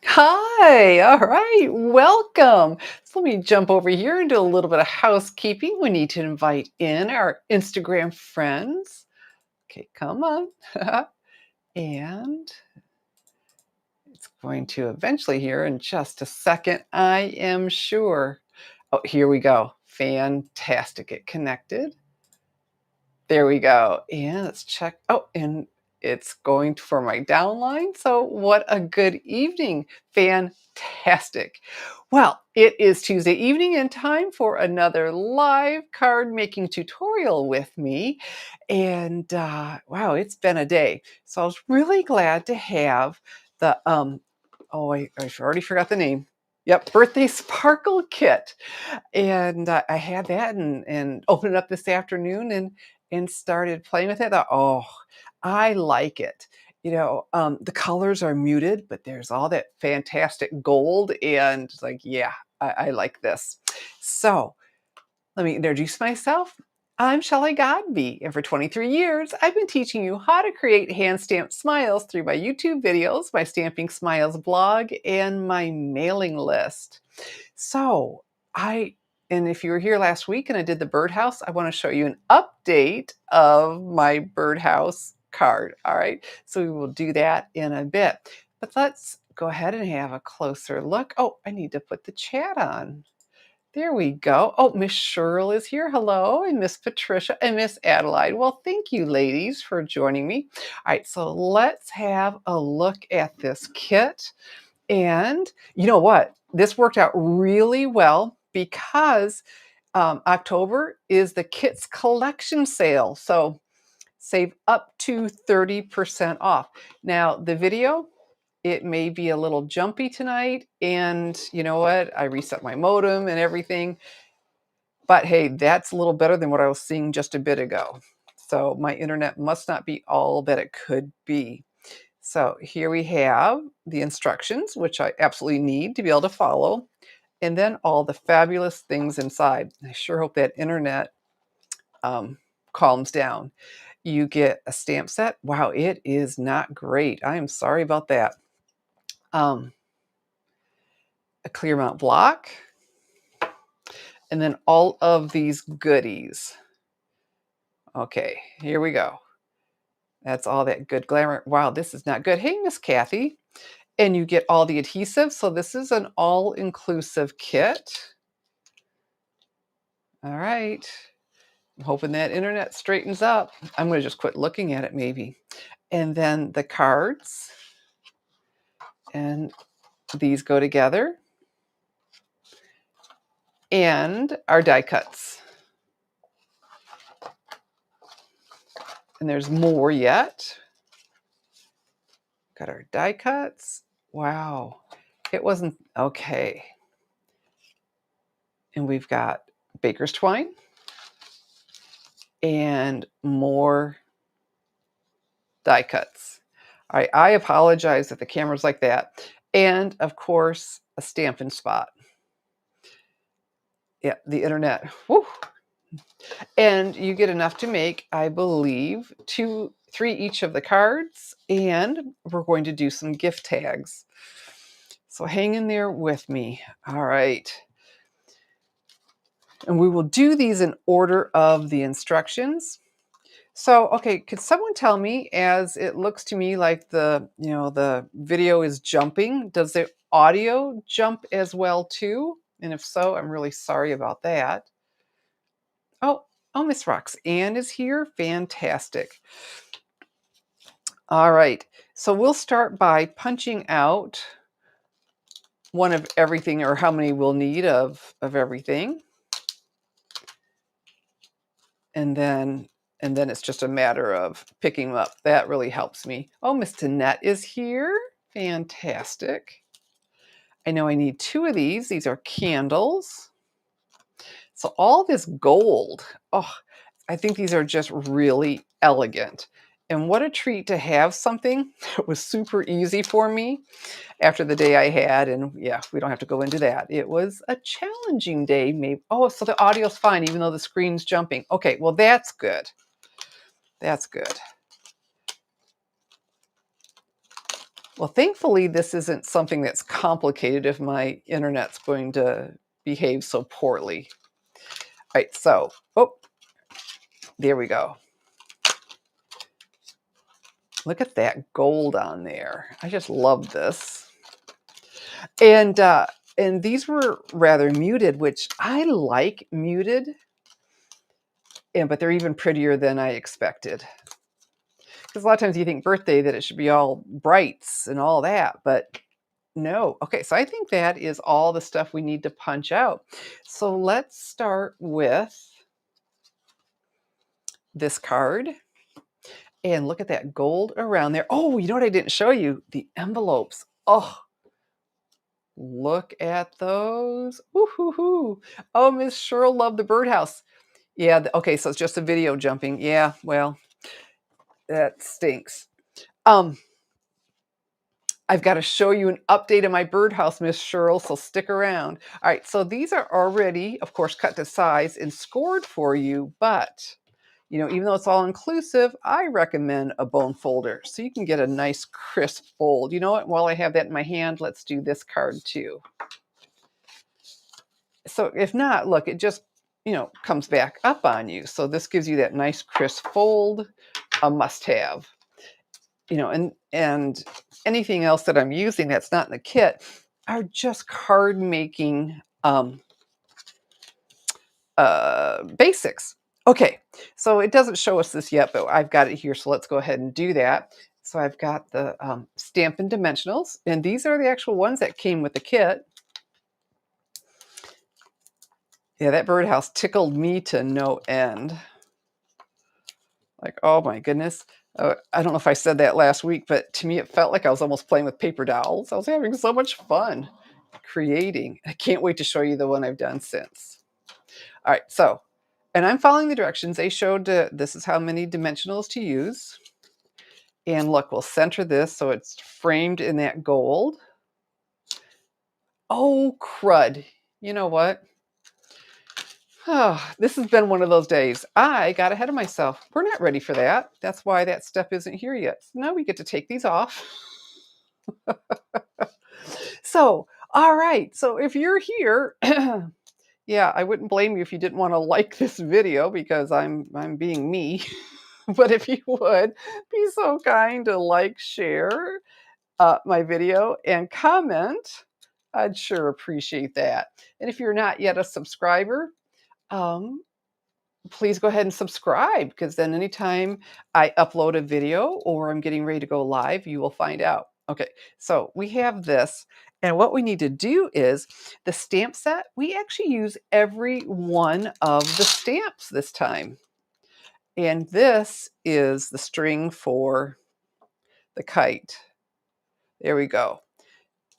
Hi, all right, welcome. So let me jump over here and do a little bit of housekeeping. We need to invite in our Instagram friends. Okay, come on. And it's going to eventually here in just a second, I am sure. Oh, here we go. Fantastic. It connected. There we go. And let's check. Oh, and it's going for my downline. So, what a good evening. Fantastic. Well, it is Tuesday evening and time for another live card making tutorial with me. And wow, it's been a day. So, I was really glad to have the, oh, I already forgot the name. Yep, birthday sparkle kit. And I had that and opened it up this afternoon and started playing with it. I thought, "Oh, I like it." The colors are muted, but there's all that fantastic gold, and it's like, yeah, I like this. So let me introduce myself. I'm Shelley Godby, and for 23 years, I've been teaching you how to create hand stamped smiles through my YouTube videos, my Stamping Smiles blog, and my mailing list. So, I and if you were here last week and I did the birdhouse, I want to show you an update of my birdhouse card. All right. So we will do that in a bit. But let's go ahead and have a closer look. Oh, I need to put the chat on. There we go. Oh, Miss Cheryl is here. Hello. And Miss Patricia and Miss Adelaide. Well, thank you, ladies, for joining me. All right. So let's have a look at this kit. And you know what? This worked out really well because October is the Kits Collection sale. So save up to 30% off. Now, the video, it may be a little jumpy tonight. And you know what? I reset my modem and everything. But hey, that's a little better than what I was seeing just a bit ago. So my internet must not be all that it could be. So here we have the instructions, which I absolutely need to be able to follow, and then all the fabulous things inside. I sure hope that internet um, calms down. You get a stamp set. Wow, it is not great. I am sorry about that. Um, a clear mount block, and then all of these goodies. Okay, here we go. That's all that good glamour. Wow, this is not good. Hey, Miss Kathy. And you get all the adhesive. So this is an all-inclusive kit. All right. I'm hoping that internet straightens up. I'm going to just quit looking at it maybe. And then the cards. And these go together. And our die cuts. And there's more yet. Got our die cuts. Wow. It wasn't okay. And we've got baker's twine. And more die cuts. All right, I apologize if the camera's like that. And of course, a Stampin' Spot. Yeah, the internet. Woo. And you get enough to make, I believe, 3 each of the cards. And we're going to do some gift tags. So hang in there with me. All right. And we will do these in order of the instructions. So, okay, could someone tell me, as it looks to me like the video is jumping, does the audio jump as well too? And if so, I'm really sorry about that. Oh, oh, Miss Roxanne is here. Fantastic. All right. So we'll start by punching out one of everything, or how many we'll need of everything. And then it's just a matter of picking them up. That really helps me. Oh, Miss Danette is here. Fantastic. I know I need 2 of these. These are candles. So all this gold. Oh, I think these are just really elegant. And what a treat to have something that was super easy for me after the day I had. And yeah, we don't have to go into that. It was a challenging day. Maybe. Oh, so the audio's fine, even though the screen's jumping. Okay, well, that's good. That's good. Well, thankfully, this isn't something that's complicated if my internet's going to behave so poorly. All right, so, oh, there we go. Look at that gold on there. I just love this. And these were rather muted, which I like muted, but they're even prettier than I expected. Because a lot of times you think birthday that it should be all brights and all that, but no. Okay, so I think that is all the stuff we need to punch out. So let's start with this card. And look at that gold around there. Oh, you know what I didn't show you? The envelopes. Oh, look at those. Ooh-hoo-hoo. Oh, Miss Cheryl loved the birdhouse. Yeah, okay, so it's just a video jumping. Yeah, well, that stinks. I've got to show you an update of my birdhouse, Miss Cheryl, so stick around. All right, so these are already, of course, cut to size and scored for you, but even though it's all inclusive, I recommend a bone folder so you can get a nice crisp fold. You know what? While I have that in my hand, let's do this card too. So if not, look, it just, comes back up on you. So this gives you that nice crisp fold, a must have. And anything else that I'm using that's not in the kit are just card making basics. Okay, so it doesn't show us this yet, but I've got it here, so let's go ahead and do that. So I've got the Stampin' Dimensionals, and these are the actual ones that came with the kit. Yeah, that birdhouse tickled me to no end. Like, oh my goodness. I don't know if I said that last week, but to me it felt like I was almost playing with paper dolls. I was having so much fun creating. I can't wait to show you the one I've done since. All right, so, and I'm following the directions. They showed this is how many dimensionals to use. And look, we'll center this so it's framed in that gold. Oh, crud. You know what? Oh, this has been one of those days. I got ahead of myself. We're not ready for that. That's why that step isn't here yet. So now we get to take these off. So, all right. So if you're here, yeah, I wouldn't blame you if you didn't want to like this video because I'm being me. But if you would, be so kind to like, share my video and comment. I'd sure appreciate that. And if you're not yet a subscriber, please go ahead and subscribe because then anytime I upload a video or I'm getting ready to go live, you will find out. Okay, so we have this. And what we need to do is the stamp set, we actually use every one of the stamps this time. And this is the string for the kite. There we go.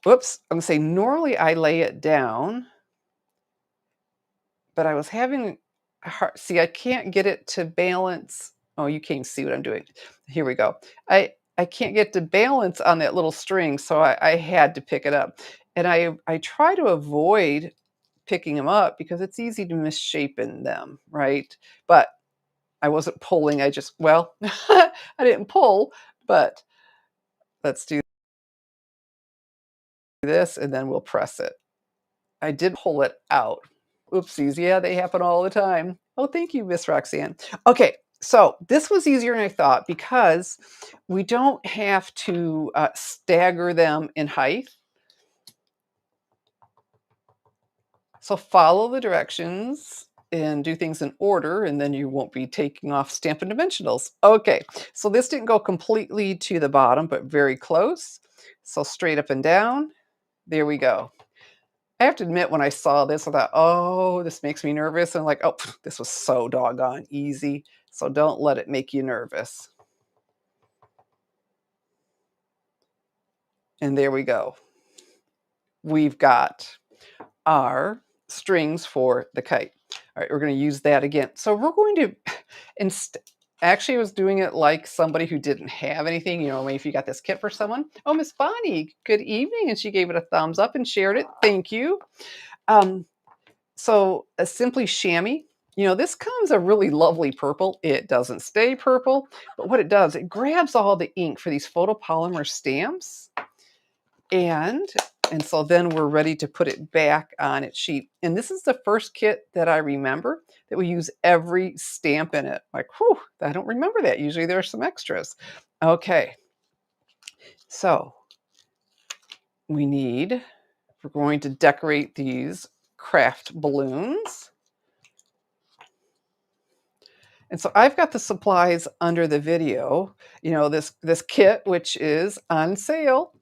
Whoops, I'm gonna say normally I lay it down, but I was having a hard, see, I can't get it to balance. Oh, you can't see what I'm doing. Here we go. I can't get to balance on that little string, so I had to pick it up. And I try to avoid picking them up because it's easy to misshapen them, right? But I wasn't pulling, I just, well, I didn't pull, but let's do this and then we'll press it. I did pull it out. Oopsies. Yeah, they happen all the time. Oh, thank you, Miss Roxanne. Okay, so this was easier than I thought because we don't have to stagger them in height. So follow the directions and do things in order, and then you won't be taking off Stampin' Dimensionals. Okay, so this didn't go completely to the bottom, but very close. So straight up and down. There we go. I have to admit, when I saw this, I thought, oh, this makes me nervous. And I'm like, oh, this was so doggone easy. So don't let it make you nervous. And there we go. We've got our strings for the kite. All right, we're going to use that again. So we're going to, actually I was doing it like somebody who didn't have anything, if you got this kit for someone. Oh, Miss Bonnie, good evening. And she gave it a thumbs up and shared it. Thank you. So a simply chamois, this comes a really lovely purple. It doesn't stay purple, but what it does, it grabs all the ink for these photopolymer stamps. And so then we're ready to put it back on its sheet. And this is the first kit that I remember that we use every stamp in it. Like, whew, I don't remember that. Usually there's some extras. Okay, so we need, we're going to decorate these craft balloons. And so I've got the supplies under the video, this kit, which is on sale.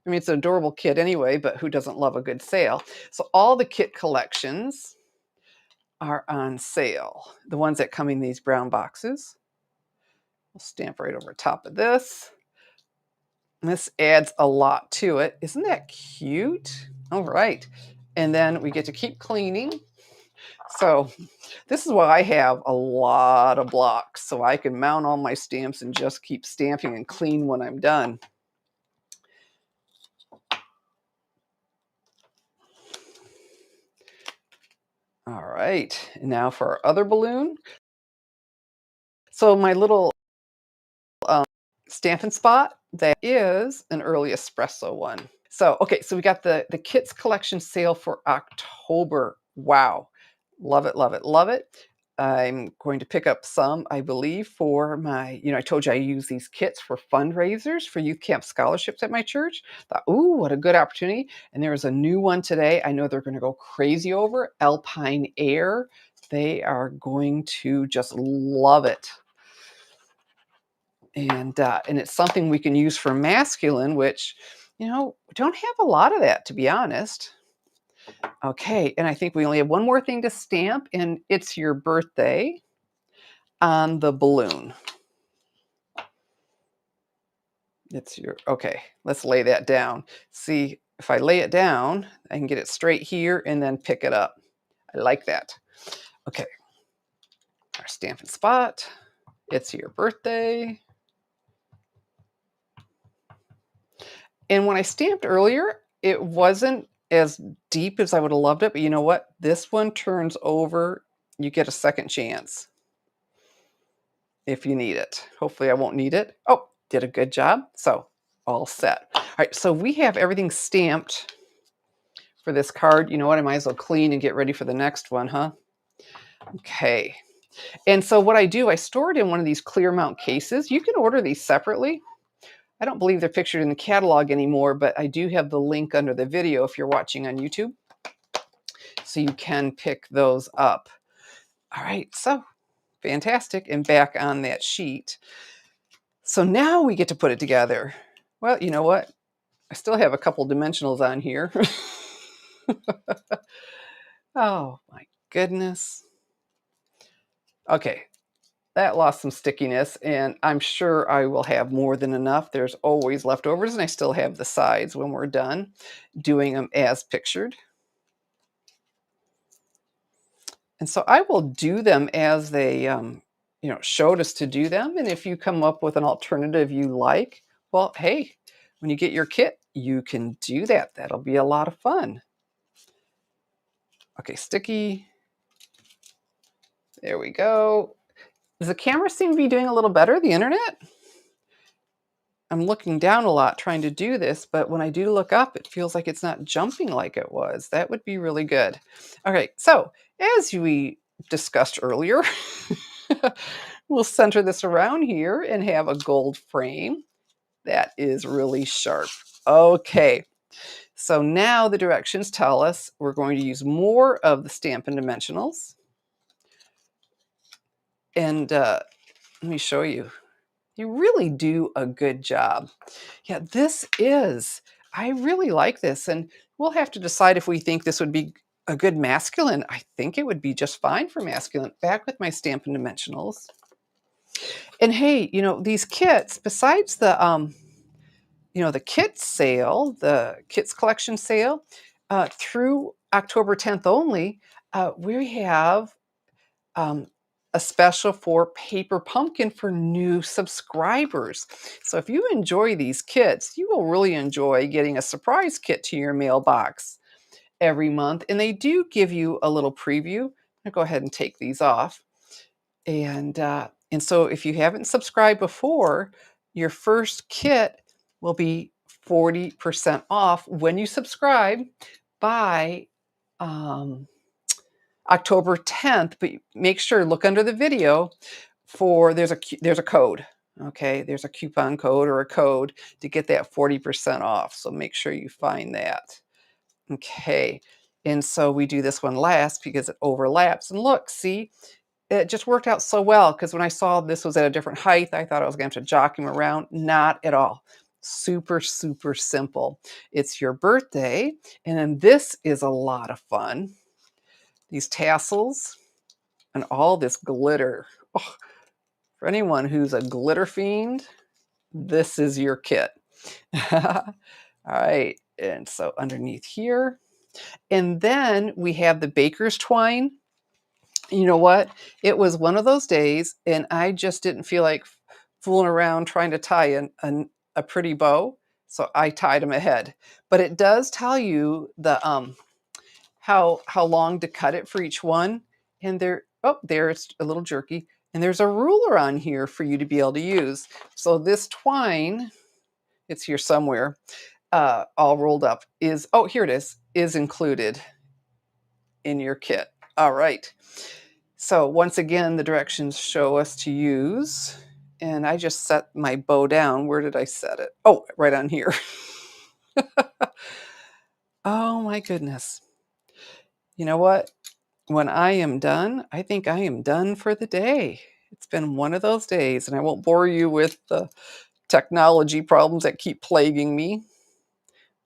I mean, it's an adorable kit anyway, but who doesn't love a good sale? So all the kit collections are on sale. The ones that come in these brown boxes. We'll stamp right over top of this. And this adds a lot to it. Isn't that cute? All right. And then we get to keep cleaning. So this is why I have a lot of blocks, so I can mount all my stamps and just keep stamping and clean when I'm done. All right, and now for our other balloon. So my little Stampin' Spot, that is an early espresso one. So, okay, so we got the kits collection sale for October. Wow. Love it, love it, love it. I'm going to pick up some, I believe, for my, I told you I use these kits for fundraisers for youth camp scholarships at my church. Thought, ooh, what a good opportunity. And there's a new one today. I know they're going to go crazy over Alpine Air. They are going to just love it. And it's something we can use for masculine, which, we don't have a lot of that, to be honest. Okay, and I think we only have one more thing to stamp, and it's your birthday on the balloon. Okay, let's lay that down. See, if I lay it down, I can get it straight here and then pick it up. I like that. Okay, our Stampin' Spot. It's your birthday. And when I stamped earlier, it wasn't as deep as I would have loved it, but you know what? This one turns over. You get a second chance if you need it. Hopefully I won't need it. Oh, did a good job. So all set. All right, so we have everything stamped for this card. You know what? I might as well clean and get ready for the next one, huh? Okay. And so what I do, I store it in one of these clear mount cases. You can order these separately. I don't believe they're pictured in the catalog anymore, but I do have the link under the video if you're watching on YouTube. So you can pick those up. All right, so fantastic. And back on that sheet. So now we get to put it together. Well, you know what? I still have a couple dimensionals on here. Oh my goodness. Okay, that lost some stickiness, and I'm sure I will have more than enough. There's always leftovers, and I still have the sides when we're done doing them as pictured. And so I will do them as they, showed us to do them. And if you come up with an alternative you like, well, hey, when you get your kit, you can do that. That'll be a lot of fun. Okay, sticky. There we go. Does the camera seem to be doing a little better, the internet? I'm looking down a lot trying to do this, but when I do look up, it feels like it's not jumping like it was. That would be really good. All right, so as we discussed earlier, we'll center this around here and have a gold frame that is really sharp. Okay, so now the directions tell us we're going to use more of the Stampin' Dimensionals. And let me show you. You really do a good job. Yeah, I really like this. And we'll have to decide if we think this would be a good masculine. I think it would be just fine for masculine. Back with my Stampin' Dimensionals. And hey, these kits, besides the kit sale, the kits collection sale, through October 10th only, we have a special for Paper Pumpkin for new subscribers. So if you enjoy these kits, you will really enjoy getting a surprise kit to your mailbox every month. And they do give you a little preview. I'll go ahead and take these off. And so if you haven't subscribed before, your first kit will be 40% off when you subscribe by October 10th, but make sure look under the video for there's a code. Okay, there's a coupon code or a code to get that 40% off. So make sure you find that. Okay. And so we do this one last because it overlaps. And look, see, it just worked out so well because when I saw this was at a different height, I thought I was going to have to jock him around. Not at all. Super, super simple. It's your birthday. And then this is a lot of fun. These tassels and all this glitter. Oh, for anyone who's a glitter fiend, this is your kit. All right. And so underneath here. And then we have the baker's twine. You know what? It was one of those days, and I just didn't feel like fooling around trying to tie a pretty bow. So I tied them ahead. But it does tell you the how long to cut it for each one. And there it's a little jerky. And there's a ruler on here for you to be able to use. So this twine, it's here somewhere, all rolled up, here it is included in your kit. All right. So once again, the directions show us to use, and I just set my bow down. Where did I set it? Oh, right on here. Oh my goodness. You know what? When I am done, I think I am done for the day. It's been one of those days, and I won't bore you with the technology problems that keep plaguing me,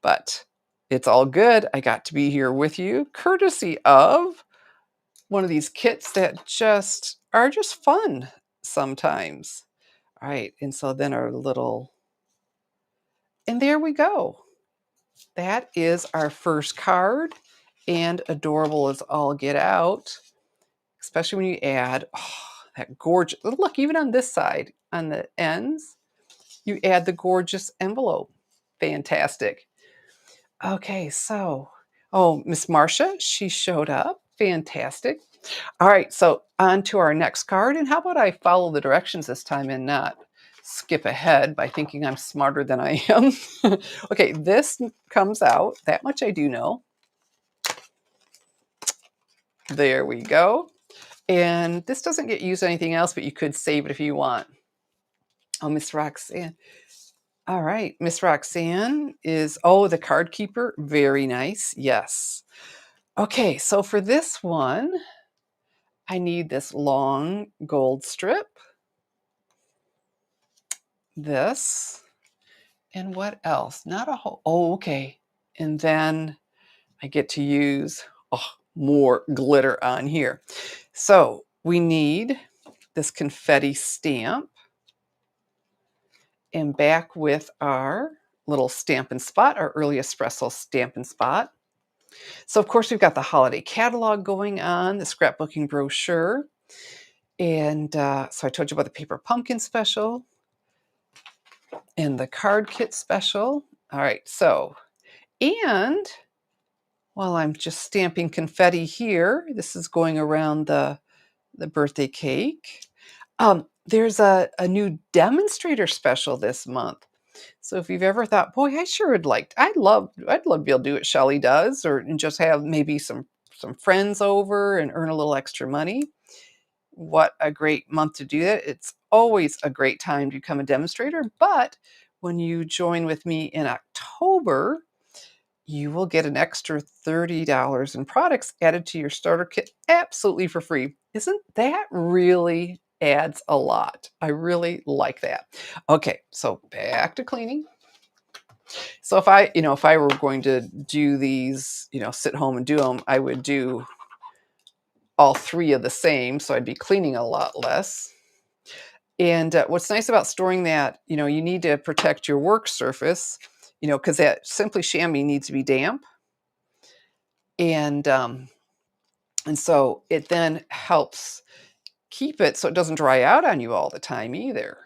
but it's all good. I got to be here with you, courtesy of one of these kits that are just fun sometimes. All right, and so then and there we go. That is our first card, and adorable as all get out, especially when you add that gorgeous, look, even on this side, on the ends, you add the gorgeous envelope. Fantastic. Okay, so, Miss Marcia, she showed up. Fantastic. All right, so on to our next card. And how about I follow the directions this time and not skip ahead by thinking I'm smarter than I am? Okay, this comes out. That much I do know. There we go. And this doesn't get used anything else, but you could save it if you want. Oh, Miss Roxanne. All right, Miss Roxanne is, the card keeper. Very nice. Yes. Okay, so for this one, I need this long gold strip. This. And what else? Not a whole, okay. And then I get to use more glitter on here. So we need this confetti stamp. And back with our little Stampin' Spot, our early espresso Stampin' Spot. So of course we've got the holiday catalog going on, the scrapbooking brochure. And so I told you about the paper pumpkin special and the card kit special. All right, so, and while I'm just stamping confetti here, this is going around the birthday cake. There's a new demonstrator special this month. So if you've ever thought, boy, I'd love to be able to do what Shelley does, and just have maybe some friends over and earn a little extra money. What a great month to do that. It's always a great time to become a demonstrator. But when you join with me in October, you will get an extra $30 in products added to your starter kit absolutely for free. Isn't that really adds a lot? I really like that. Okay, so back to cleaning. So if I were going to do these, sit home and do them, I would do all three of the same, so I'd be cleaning a lot less. And what's nice about storing that, you need to protect your work surface, because that Simply Chamois needs to be damp. And so it then helps keep it so it doesn't dry out on you all the time either.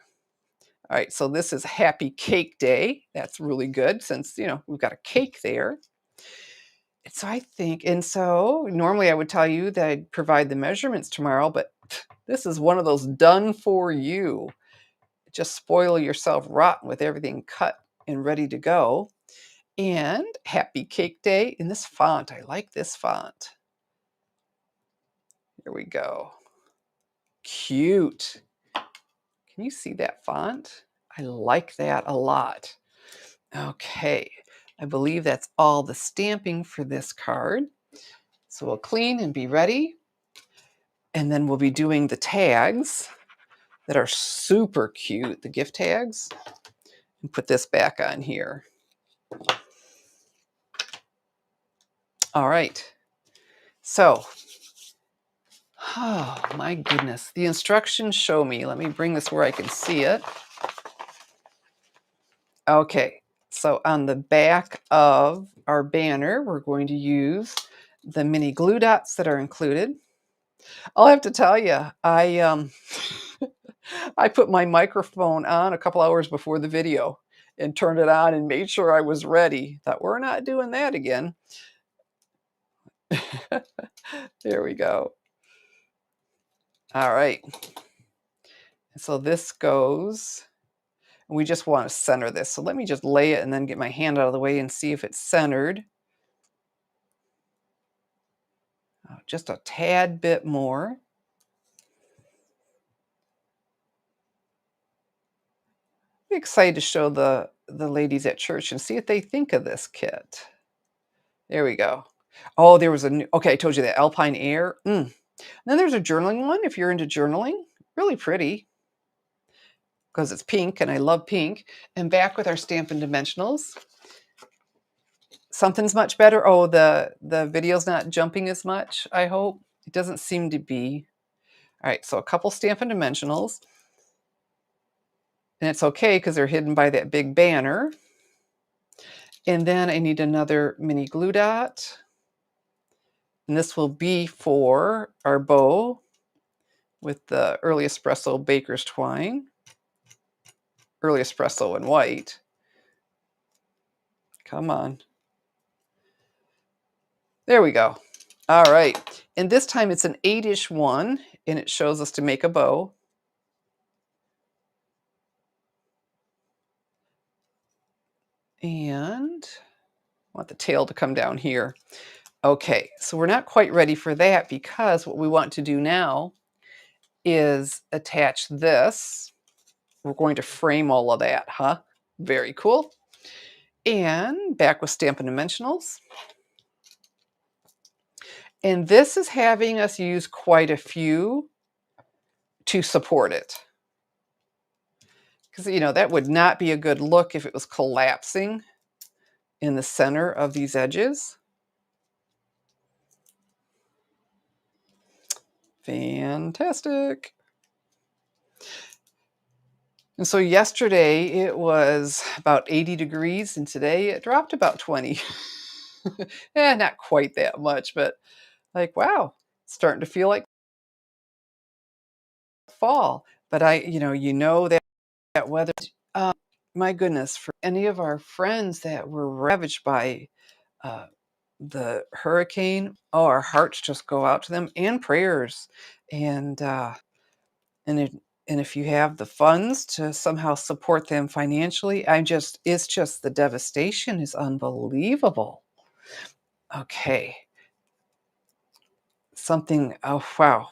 All right, so this is Happy Cake Day. That's really good since, we've got a cake there. So normally I would tell you that I'd provide the measurements tomorrow, but this is one of those done for you. Just spoil yourself rotten with everything cut and ready to go. And happy cake day in this font. I like this font. Here we go. Cute. Can you see that font? I like that a lot. Okay, I believe that's all the stamping for this card. So we'll clean and be ready. And then we'll be doing the tags that are super cute, the gift tags. And put this back on here. All right. So, oh my goodness. The instructions show me. Let me bring this where I can see it. Okay. So on the back of our banner, we're going to use the mini glue dots that are included. I'll have to tell you, I put my microphone on a couple hours before the video and turned it on and made sure I was ready. Thought, we're not doing that again. There we go. All right. So this goes, we just want to center this. So let me just lay it and then get my hand out of the way and see if it's centered. Just a tad bit more. I'm excited to show the ladies at church and see what they think of this kit. There we go. Oh, there was a new, okay, I told you that Alpine Air. Then there's a journaling one if you're into journaling. Really pretty because it's pink and I love pink. And back with our Stampin' Dimensionals. Something's much better. Oh, the video's not jumping as much, I hope. It doesn't seem to be. All right, so a couple Stampin' Dimensionals. And it's okay because they're hidden by that big banner. And then I need another mini glue dot. And this will be for our bow with the Early Espresso Baker's Twine. Early Espresso in white. Come on. There we go. All right. And this time it's an 8-ish one, and it shows us to make a bow. And I want the tail to come down here. Okay, so we're not quite ready for that because what we want to do now is attach this. We're going to frame all of that, huh? Very cool. And back with Stampin' Dimensionals. And this is having us use quite a few to support it. Because, you know, that would not be a good look if it was collapsing in the center of these edges. Fantastic. And so yesterday it was about 80 degrees and today it dropped about 20. Not quite that much, but like, wow, it's starting to feel like fall. But that weather, my goodness, for any of our friends that were ravaged by the hurricane, oh, our hearts just go out to them and prayers. And if you have the funds to somehow support them financially, it's just the devastation is unbelievable. Okay. Oh, wow.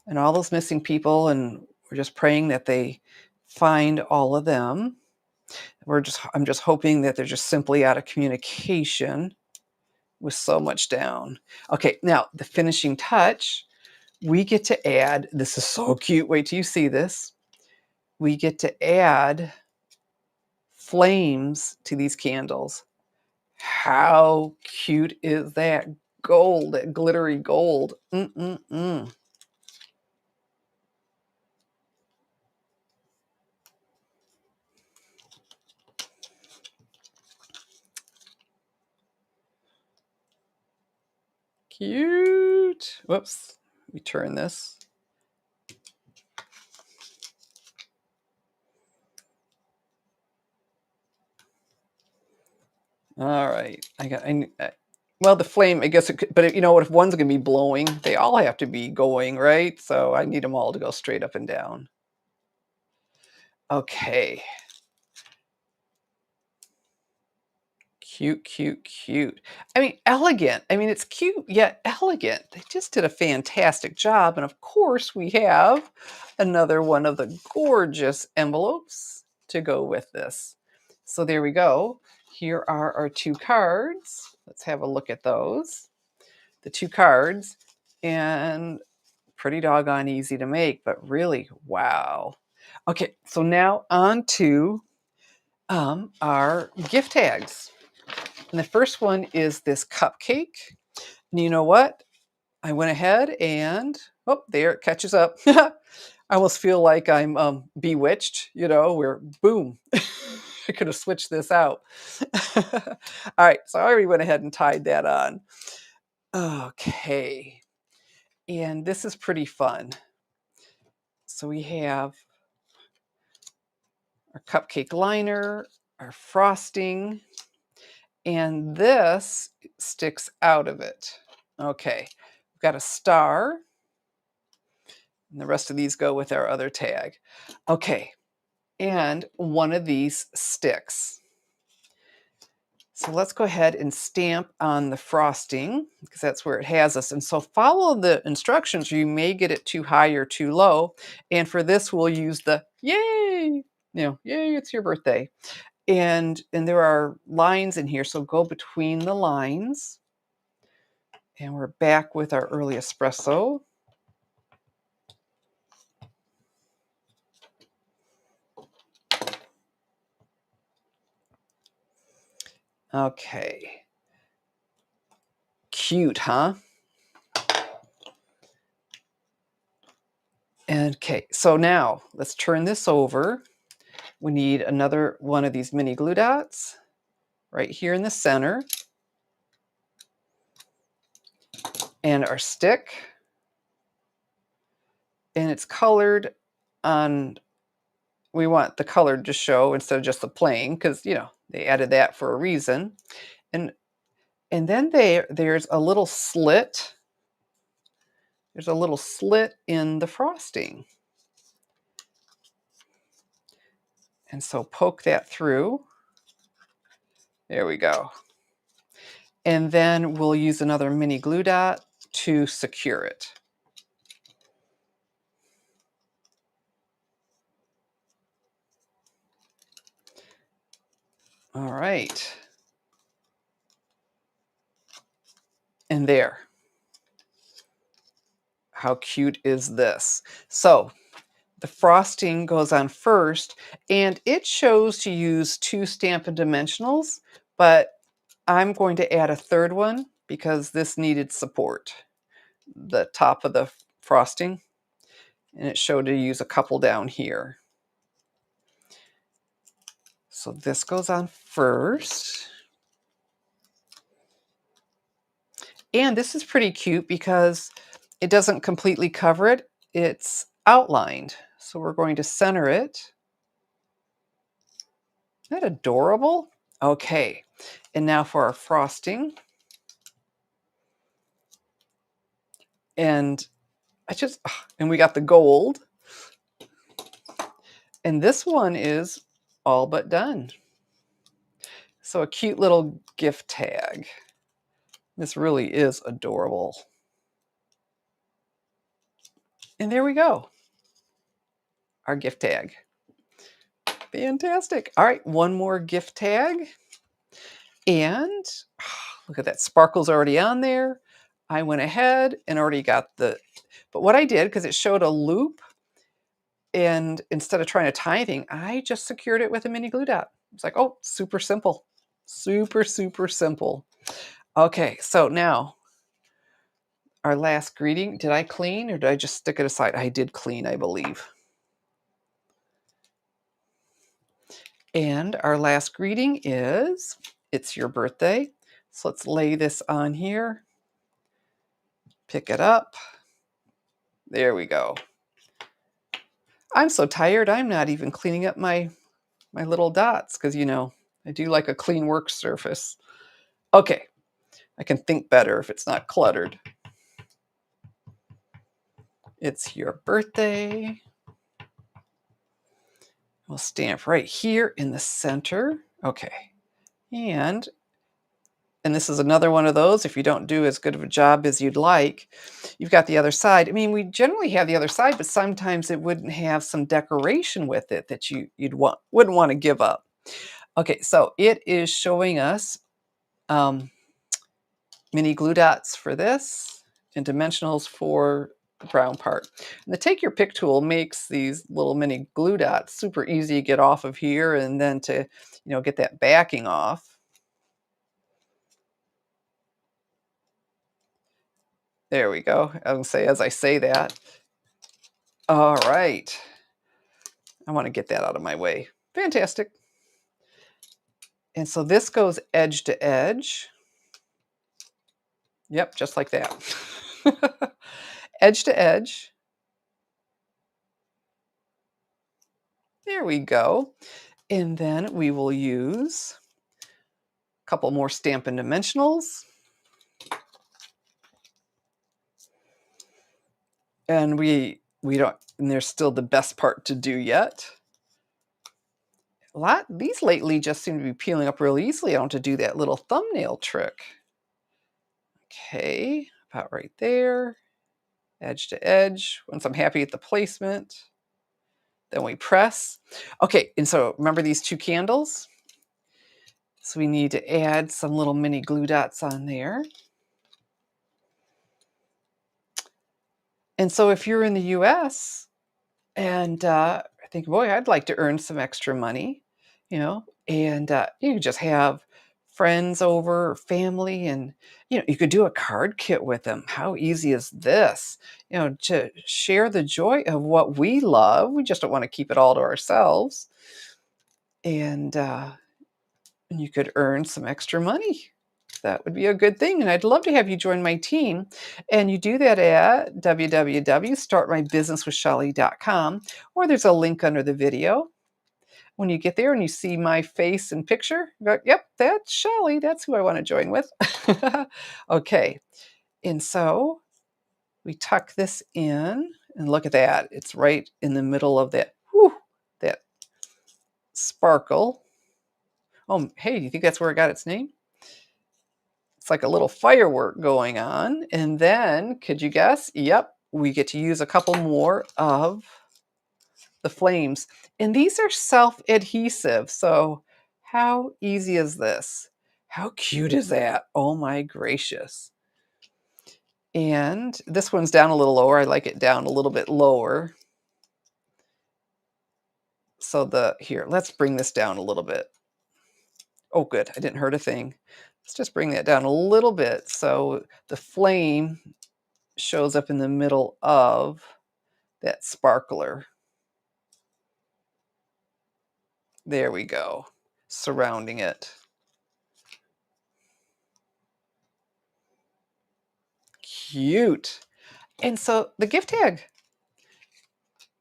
And all those missing people, and we're just praying that they find all of them. I'm just hoping that they're just simply out of communication with so much down. Okay, now the finishing touch, we get to add, this is so cute, wait till you see this. We get to add flames to these candles. How cute is that? Gold, that glittery gold. Cute. Whoops. Let me turn this. All right. Well, the flame, I guess it could, but you know what? If one's going to be blowing, they all have to be going, right? So I need them all to go straight up and down. Okay. Cute, cute, cute. I mean, elegant. I mean, it's cute yet elegant. They just did a fantastic job. And of course, we have another one of the gorgeous envelopes to go with this. So there we go. Here are our two cards. Let's have a look at those. The two cards, and pretty doggone easy to make, but really, wow. Okay, so now on to our gift tags. And the first one is this cupcake. And you know what? I went ahead and, oh, there it catches up. I almost feel like I'm bewitched, where boom, I could have switched this out. All right, so I already went ahead and tied that on. Okay, and this is pretty fun. So we have our cupcake liner, our frosting, and this sticks out of it. Okay, we've got a star, and the rest of these go with our other tag. Okay, and one of these sticks. So let's go ahead and stamp on the frosting because that's where it has us. And so follow the instructions or you may get it too high or too low. And for this, we'll use the yay, yay, it's your birthday. And there are lines in here, so go between the lines. And we're back with our early espresso. Okay. Cute, huh? Okay, so now let's turn this over. We need another one of these mini glue dots right here in the center. And our stick. And it's colored on, we want the color to show instead of just the plain because, they added that for a reason. And then there's a little slit. There's a little slit in the frosting. And so poke that through. There we go. And then we'll use another mini glue dot to secure it. All right. And there. How cute is this? So the frosting goes on first, and it shows to use 2 Stampin' Dimensionals, but I'm going to add a third one because this needed support, the top of the frosting, and it showed to use a couple down here. So this goes on first. And this is pretty cute because it doesn't completely cover it. It's outlined. So we're going to center it. Isn't that adorable? Okay. And now for our frosting. And and we got the gold. And this one is all but done. So a cute little gift tag. This really is adorable. And there we go. Our gift tag. Fantastic. All right, one more gift tag. And look at that, sparkle's already on there. I went ahead and already got but what I did, because it showed a loop, and instead of trying to tie anything, I just secured it with a mini glue dot. It's like, oh, super simple. Super, super simple. Okay, so now our last greeting. Did I clean or did I just stick it aside? I did clean, I believe. And our last greeting is, it's your birthday. So let's lay this on here. Pick it up. There we go. I'm so tired, I'm not even cleaning up my little dots because, I do like a clean work surface. Okay, I can think better if it's not cluttered. It's your birthday. We'll stamp right here in the center. Okay, and And this is another one of those, if you don't do as good of a job as you'd like, you've got the other side. I mean, we generally have the other side, but sometimes it wouldn't have some decoration with it that wouldn't wanna give up. Okay, so it is showing us, um, mini glue dots for this and dimensionals for the brown part. And the Take Your Pick tool makes these little mini glue dots super easy to get off of here and then to, get that backing off. There we go. I would say as I say that. All right. I want to get that out of my way. Fantastic. And so this goes edge to edge. Yep, just like that. Edge to edge. There we go. And then we will use a couple more Stampin' Dimensionals. And we don't, and there's still the best part to do yet. These lately just seem to be peeling up really easily. I don't have to do that little thumbnail trick. Okay, about right there, edge to edge. Once I'm happy with the placement, then we press. Okay, and so remember these two candles? So we need to add some little mini glue dots on there. And so if you're in the US and I think, boy, I'd like to earn some extra money, and you could just have friends over or family, and you could do a card kit with them. How easy is this? To share the joy of what we love. We just don't want to keep it all to ourselves, and you could earn some extra money. That would be a good thing, and I'd love to have you join my team. And you do that at www.startmybusinesswithshelly.com, or there's a link under the video. When you get there and you see my face and picture, you go, "Yep, that's Shelly. That's who I want to join with." Okay, and so we tuck this in, and look at that. It's right in the middle of that sparkle. Oh, hey, do you think that's where it got its name? It's like a little firework going on. And then, could you guess? Yep, we get to use a couple more of the flames. And these are self-adhesive. So how easy is this? How cute is that? Oh my gracious. And this one's down a little lower. I like it down a little bit lower. So here, let's bring this down a little bit. Oh, good. I didn't hurt a thing. Let's just bring that down a little bit so the flame shows up in the middle of that sparkler. There we go. Surrounding it. Cute. And so the gift tag.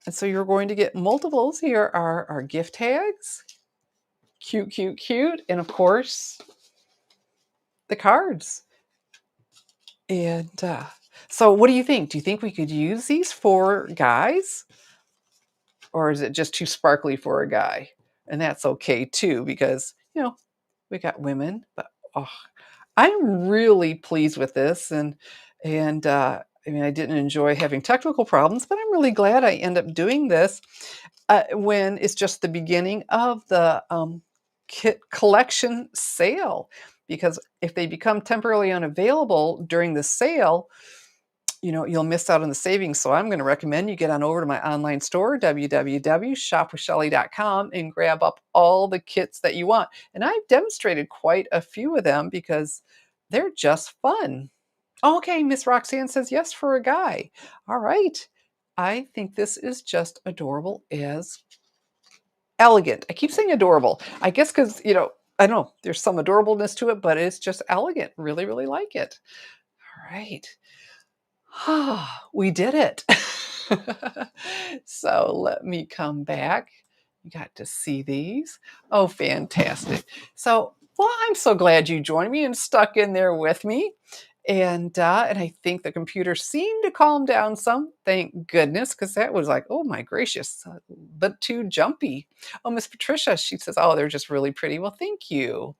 And so you're going to get multiples. Here are our gift tags. Cute, cute, cute. And of course, the cards. And so what do you think? Do you think we could use these for guys? Or is it just too sparkly for a guy? And that's okay too, because, we got women, but oh, I'm really pleased with this. And I mean, I didn't enjoy having technical problems, but I'm really glad I end up doing this when it's just the beginning of the kit collection sale. Because if they become temporarily unavailable during the sale, you'll miss out on the savings. So I'm going to recommend you get on over to my online store, www.shopwithshelly.com, and grab up all the kits that you want. And I've demonstrated quite a few of them because they're just fun. Okay, Miss Roxanne says yes for a guy. All right. I think this is just adorable as elegant. I keep saying adorable. I guess because, I don't know, there's some adorableness to it, but it's just elegant. Really, really like it. All right. We did it. So let me come back. You got to see these. Oh, fantastic. So, well, I'm so glad you joined me and stuck in there with me. And I think the computer seemed to calm down some. Thank goodness, because that was like, oh my gracious, but too jumpy. Oh, Miss Patricia, she says, oh, they're just really pretty. Well, thank you.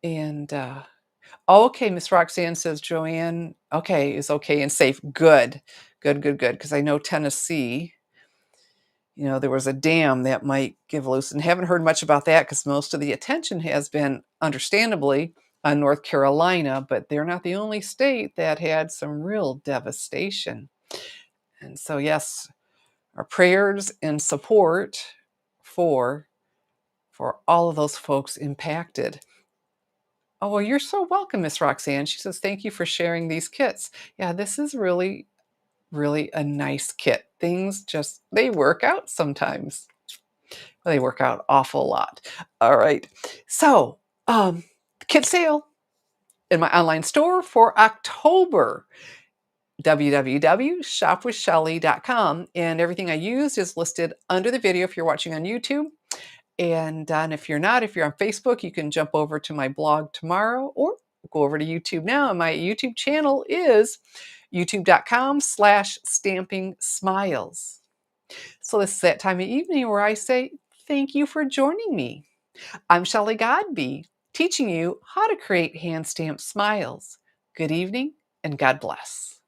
And, oh, okay, Miss Roxanne says Joanne, okay, is okay and safe. Good. Good, good, good. Because I know Tennessee, there was a dam that might give loose, and haven't heard much about that because most of the attention has been, understandably, on North Carolina, but they're not the only state that had some real devastation. And so, yes, our prayers and support for for all of those folks impacted. Oh, well, you're so welcome, Miss Roxanne. She says, thank you for sharing these kits. Yeah, this is really, really a nice kit. Things just, they work out sometimes. Well, they work out awful lot. All right. So, kit sale in my online store for October. www.shopwithshelly.com, and everything I used is listed under the video if you're watching on YouTube. And if you're not, if you're on Facebook, you can jump over to my blog tomorrow or go over to YouTube now. And my YouTube channel is youtube.com/stamping smiles. So this is that time of evening where I say, thank you for joining me. I'm Shelley Godby, teaching you how to create hand stamped smiles. Good evening and God bless.